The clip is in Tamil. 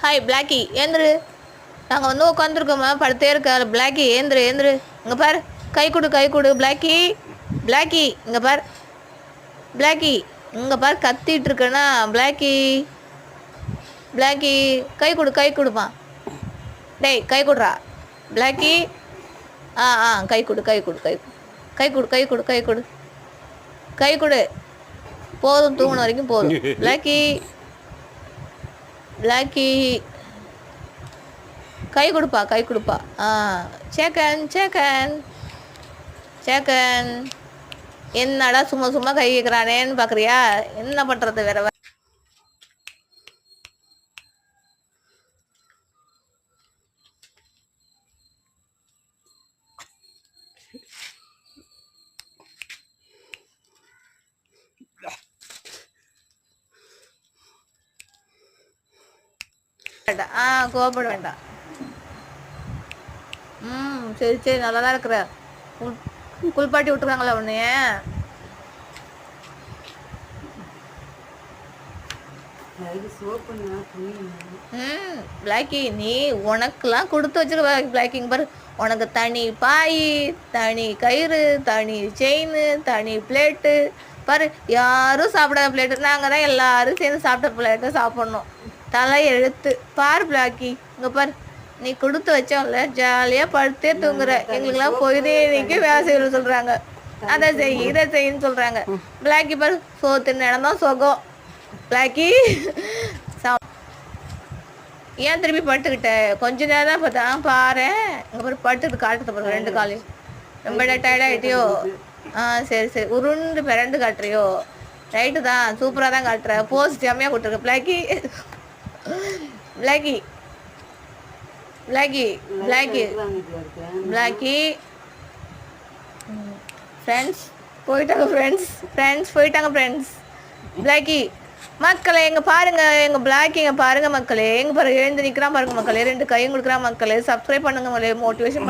Hi Blackie ஏந்திரு. நாங்கள் வந்து உட்காந்துருக்கோமா படுத்தே இருக்க. பிளாக்கி ஏந்திரு ஏந்திரு. இங்கே பார், கை கொடு பிளாக்கி. பிளாக்கி இங்கே பார். பிளாக்கி இங்கே பார், கத்திட்டு இருக்கேன்னா. பிளாக்கி பிளாக்கி கை கொடுப்பா. டேய் கை கொடுறா பிளாக்கி. கை கொடு. போதும், தூங்கின வரைக்கும் போதும். பிளாக்கி கை கொடுப்பா. சேக்கன் என்னடா சும்மா கை கேட்குறானேன்னு பார்க்குறியா? என்ன பண்ணுறது வேற? கோபப்பட வேண்டாம். சரி நல்லா தான் இருக்கிற. குளிப்பாட்டி விட்டுருக்காங்களா உன்னைய? பிளாக்கி நீ உனக்குலாம் கொடுத்து வச்சிருக்க. பிளாக்கிங் பாரு, உனக்கு தனி பாய், தனி கயிறு, தனி செயின், தனி பிளேட்டு பாரு. யாரும் சாப்பிடாத பிளேட்டு. நாங்கள் தான் எல்லாரும் சேர்ந்து சாப்பிட்ட பிளேட்டை சாப்பிட்ணும். தலை எழுத்து பார் பிளாக்கி. இங்கே பார், நீ கொடுத்து வச்சோம்ல, ஜாலியாக படுத்தே தூங்குற. எங்களுக்கெல்லாம் பொழுதேனிக்கு வேலை செய்ய சொல்கிறாங்க. அதை இதை செய்யன்னு சொல்கிறாங்க. பிளாக்கி பாரு, சோத்து நடந்தான் சுகம். பிளாக்கி ஏன் திருப்பி படுத்துக்கிட்ட? கொஞ்ச நேரம் தான் பார்த்தா பாரு. இங்கே பாரு, படுத்துக்கிட்டு காட்டுறது பாரு. 2 காலையும் ரொம்ப டயர்டாகிட்டியோ? சரி உருண்டு பிறண்டு காட்டுறியோ? ரைட்டு தான், சூப்பராக தான் காட்டுற. போஸ்ட் செம்மையாக கொடுத்துருக்க பிளாக்கி. ஃப்ரெண்ட்ஸ் போயிட்டாங்க. பிளாக்கி மக்களே எங்க பாருங்க, எங்க பிளாக்கிங்க பாருங்க மக்களே. எங்க பாருங்க எழுந்து நிற்கிறான் பாருங்க மக்களே. 2 கையும் கொடுக்குறான் மக்களே. சப்ஸ்கிரைப் பண்ணுங்க மக்களே. மோட்டிவேஷன்